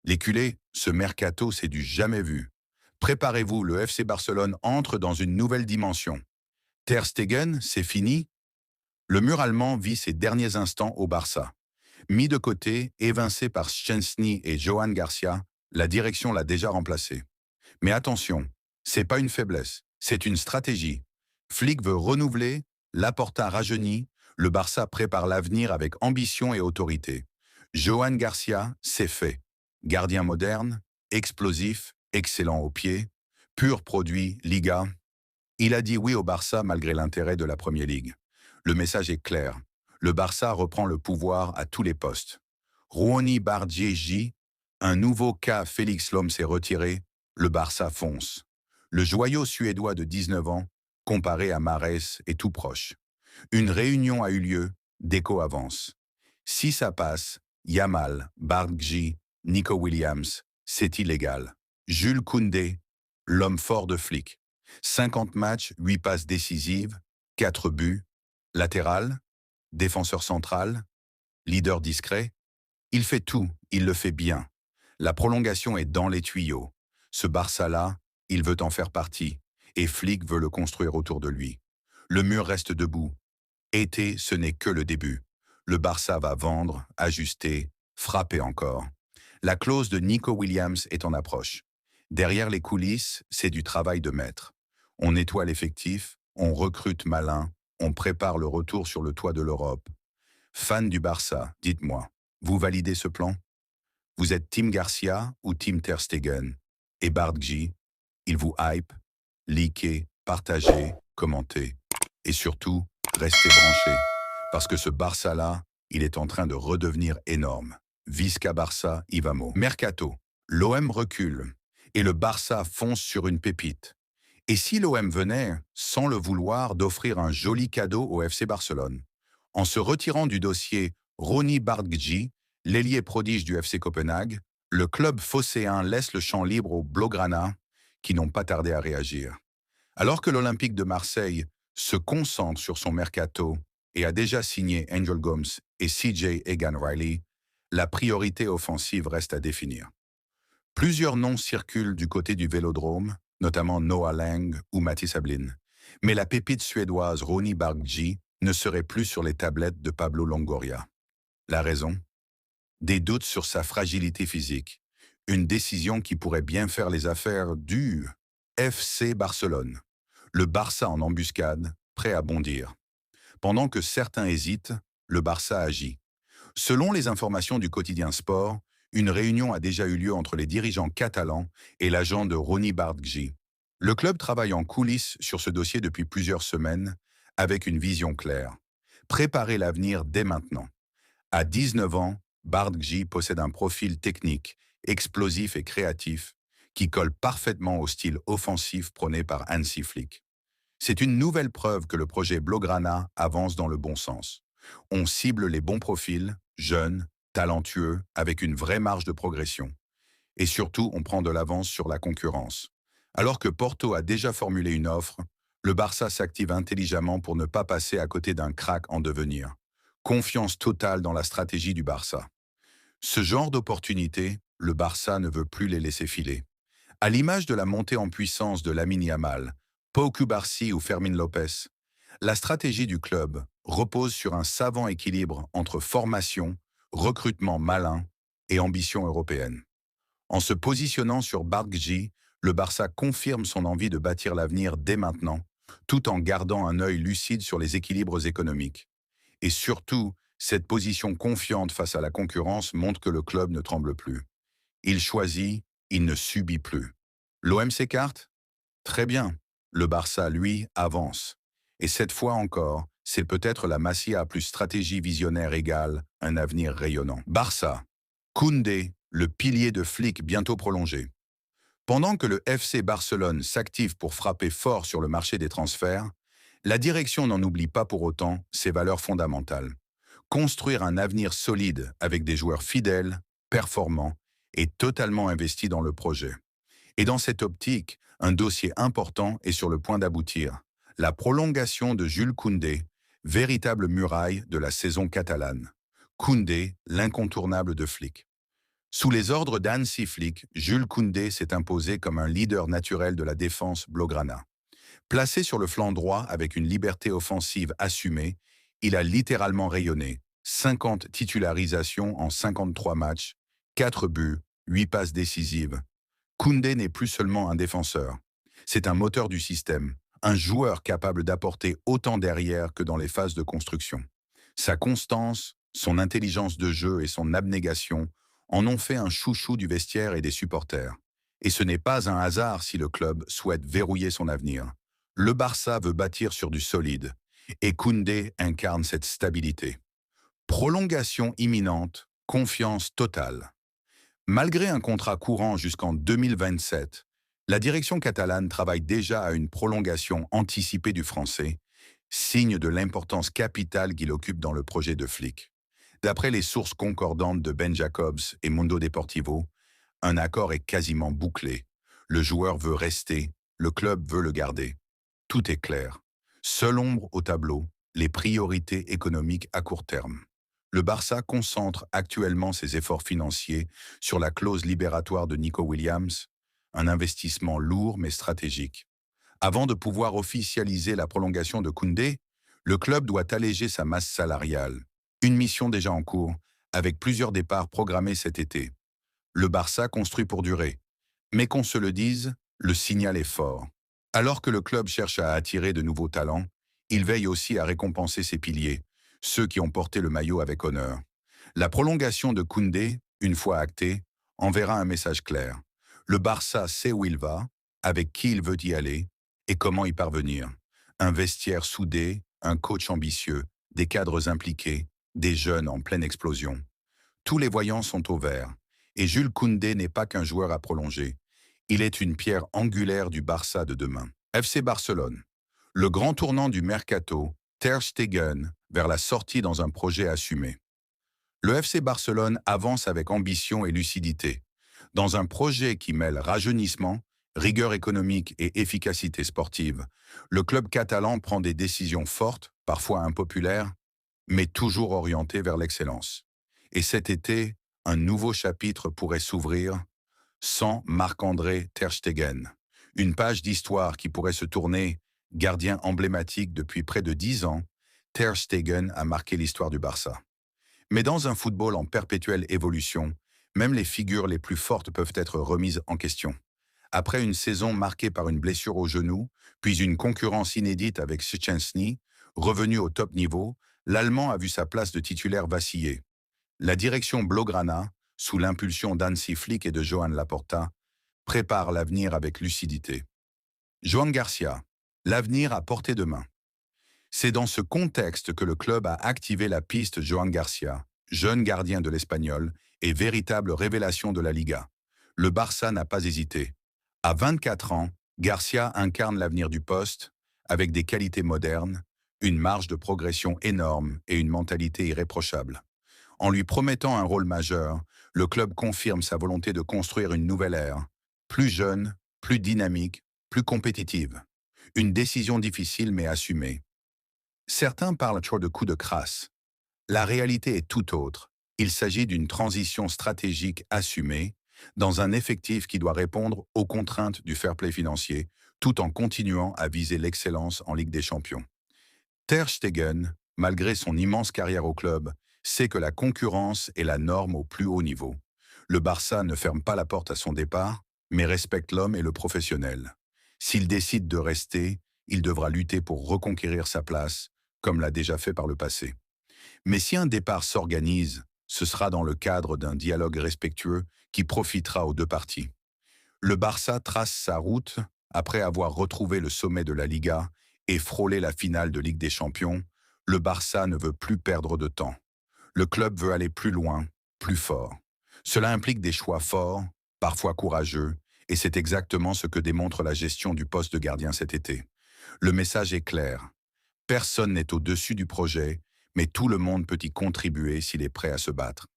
Les culés, ce mercato, c'est du jamais vu. Préparez-vous, le FC Barcelone entre dans une nouvelle dimension. Ter Stegen, c'est fini. Le mur allemand vit ses derniers instants au Barça. Mis de côté, évincé par Szczęsny et Johan Garcia, la direction l'a déjà remplacé. Mais attention, c'est pas une faiblesse, c'est une stratégie. Flick veut renouveler, Laporta rajeunit, le Barça prépare l'avenir avec ambition et autorité. Johan Garcia, c'est fait. Gardien moderne, explosif, excellent au pied, pur produit Liga. Il a dit oui au Barça malgré l'intérêt de la Premier League. Le message est clair. Le Barça reprend le pouvoir à tous les postes. Rouhani Bardghiji, un nouveau cas Félix Lom s'est retiré, le Barça fonce. Le joyau suédois de 19 ans, comparé à Mahrez, est tout proche. Une réunion a eu lieu, Deco avance. Si ça passe, Yamal, Bardghji, Nico Williams, c'est illégal. Jules Koundé, l'homme fort de Flick. 50 matchs, 8 passes décisives, 4 buts. Latéral, défenseur central, leader discret. Il fait tout, il le fait bien. La prolongation est dans les tuyaux. Ce Barça-là, il veut en faire partie, et Flick veut le construire autour de lui. Le mur reste debout. Été, ce n'est que le début. Le Barça va vendre, ajuster, frapper encore. La clause de Nico Williams est en approche. Derrière les coulisses, c'est du travail de maître. On nettoie l'effectif, on recrute malin, on prépare le retour sur le toit de l'Europe. Fan du Barça, dites-moi, vous validez ce plan? Vous êtes Team Garcia ou Team Ter Stegen? Et Bardghji, il vous hype? Likez, partagez, commentez. Et surtout, restez branchés. Parce que ce Barça-là, il est en train de redevenir énorme. Visca Barça, Ivamo. Mercato. L'OM recule. Et le Barça fonce sur une pépite. Et si l'OM venait, sans le vouloir, d'offrir un joli cadeau au FC Barcelone? En se retirant du dossier Ronny Bardghji, l'ailier prodige du FC Copenhague, le club phocéen laisse le champ libre aux Blaugrana, qui n'ont pas tardé à réagir. Alors que l'Olympique de Marseille se concentre sur son mercato et a déjà signé Angel Gomes et CJ Egan-Riley, la priorité offensive reste à définir. Plusieurs noms circulent du côté du Vélodrome, notamment Noah Lang ou Matisse Ablin. Mais la pépite suédoise Ronny Bardghji ne serait plus sur les tablettes de Pablo Longoria. La raison? Des doutes sur sa fragilité physique. Une décision qui pourrait bien faire les affaires du FC Barcelone. Le Barça en embuscade, prêt à bondir. Pendant que certains hésitent, le Barça agit. Selon les informations du quotidien Sport, une réunion a déjà eu lieu entre les dirigeants catalans et l'agent de Ronny Bardghji. Le club travaille en coulisses sur ce dossier depuis plusieurs semaines, avec une vision claire. Préparer l'avenir dès maintenant. À 19 ans, Bardghji possède un profil technique, explosif et créatif, qui colle parfaitement au style offensif prôné par Hansi Flick. C'est une nouvelle preuve que le projet Blaugrana avance dans le bon sens. On cible les bons profils, jeunes, talentueux, avec une vraie marge de progression. Et surtout, on prend de l'avance sur la concurrence. Alors que Porto a déjà formulé une offre, le Barça s'active intelligemment pour ne pas passer à côté d'un crack en devenir. Confiance totale dans la stratégie du Barça. Ce genre d'opportunité, le Barça ne veut plus les laisser filer. À l'image de la montée en puissance de Lamine Yamal, Pau Cubarsí ou Fermín López, la stratégie du club repose sur un savant équilibre entre formation, recrutement malin et ambition européenne. En se positionnant sur Bardghji, le Barça confirme son envie de bâtir l'avenir dès maintenant, tout en gardant un œil lucide sur les équilibres économiques. Et surtout, cette position confiante face à la concurrence montre que le club ne tremble plus. Il choisit, il ne subit plus. L'OM s'écarte? Très bien. Le Barça, lui, avance. Et cette fois encore, c'est peut-être la Masia plus stratégie visionnaire égale un avenir rayonnant. Barça. Koundé, le pilier de Flick bientôt prolongé. Pendant que le FC Barcelone s'active pour frapper fort sur le marché des transferts, la direction n'en oublie pas pour autant ses valeurs fondamentales. Construire un avenir solide avec des joueurs fidèles, performants et totalement investis dans le projet. Et dans cette optique, un dossier important est sur le point d'aboutir. La prolongation de Jules Koundé, véritable muraille de la saison catalane. Koundé, l'incontournable de Flick. Sous les ordres d'Hansi Flick, Jules Koundé s'est imposé comme un leader naturel de la défense blaugrana. Placé sur le flanc droit avec une liberté offensive assumée, il a littéralement rayonné. 50 titularisations en 53 matchs, 4 buts, 8 passes décisives. Koundé n'est plus seulement un défenseur. C'est un moteur du système, un joueur capable d'apporter autant derrière que dans les phases de construction. Sa constance, son intelligence de jeu et son abnégation en ont fait un chouchou du vestiaire et des supporters. Et ce n'est pas un hasard si le club souhaite verrouiller son avenir. Le Barça veut bâtir sur du solide, et Koundé incarne cette stabilité. Prolongation imminente, confiance totale. Malgré un contrat courant jusqu'en 2027, la direction catalane travaille déjà à une prolongation anticipée du français, signe de l'importance capitale qu'il occupe dans le projet de Flick. D'après les sources concordantes de Ben Jacobs et Mundo Deportivo, un accord est quasiment bouclé. Le joueur veut rester, le club veut le garder. Tout est clair. Seule ombre au tableau, les priorités économiques à court terme. Le Barça concentre actuellement ses efforts financiers sur la clause libératoire de Nico Williams, un investissement lourd mais stratégique. Avant de pouvoir officialiser la prolongation de Koundé, le club doit alléger sa masse salariale. Une mission déjà en cours, avec plusieurs départs programmés cet été. Le Barça construit pour durer. Mais qu'on se le dise, le signal est fort. Alors que le club cherche à attirer de nouveaux talents, il veille aussi à récompenser ses piliers, ceux qui ont porté le maillot avec honneur. La prolongation de Koundé, une fois actée, enverra un message clair. Le Barça sait où il va, avec qui il veut y aller et comment y parvenir. Un vestiaire soudé, un coach ambitieux, des cadres impliqués, des jeunes en pleine explosion. Tous les voyants sont au vert. Et Jules Koundé n'est pas qu'un joueur à prolonger. Il est une pierre angulaire du Barça de demain. FC Barcelone. Le grand tournant du mercato, Ter Stegen, vers la sortie dans un projet assumé. Le FC Barcelone avance avec ambition et lucidité. Dans un projet qui mêle rajeunissement, rigueur économique et efficacité sportive, le club catalan prend des décisions fortes, parfois impopulaires, mais toujours orientées vers l'excellence. Et cet été, un nouveau chapitre pourrait s'ouvrir sans Marc-André Ter Stegen. Une page d'histoire qui pourrait se tourner, gardien emblématique depuis près de 10 ans, Ter Stegen a marqué l'histoire du Barça. Mais dans un football en perpétuelle évolution, même les figures les plus fortes peuvent être remises en question. Après une saison marquée par une blessure au genou, puis une concurrence inédite avec Szczęsny, revenu au top niveau, l'Allemand a vu sa place de titulaire vaciller. La direction blaugrana, sous l'impulsion d'Hansi Flick et de Joan Laporta, prépare l'avenir avec lucidité. Joan Garcia, l'avenir à portée de main. C'est dans ce contexte que le club a activé la piste Joan Garcia, jeune gardien de l'Espagnol et véritable révélation de la Liga. Le Barça n'a pas hésité. À 24 ans, Garcia incarne l'avenir du poste, avec des qualités modernes, une marge de progression énorme et une mentalité irréprochable. En lui promettant un rôle majeur, le club confirme sa volonté de construire une nouvelle ère, plus jeune, plus dynamique, plus compétitive. Une décision difficile mais assumée. Certains parlent toujours de coup de crasse. La réalité est tout autre. Il s'agit d'une transition stratégique assumée, dans un effectif qui doit répondre aux contraintes du fair play financier, tout en continuant à viser l'excellence en Ligue des Champions. Ter Stegen, malgré son immense carrière au club, sait que la concurrence est la norme au plus haut niveau. Le Barça ne ferme pas la porte à son départ, mais respecte l'homme et le professionnel. S'il décide de rester, il devra lutter pour reconquérir sa place, comme l'a déjà fait par le passé. Mais si un départ s'organise, ce sera dans le cadre d'un dialogue respectueux qui profitera aux deux parties. Le Barça trace sa route après avoir retrouvé le sommet de la Liga et frôlé la finale de Ligue des Champions. Le Barça ne veut plus perdre de temps. Le club veut aller plus loin, plus fort. Cela implique des choix forts, parfois courageux, et c'est exactement ce que démontre la gestion du poste de gardien cet été. Le message est clair. Personne n'est au-dessus du projet, mais tout le monde peut y contribuer s'il est prêt à se battre.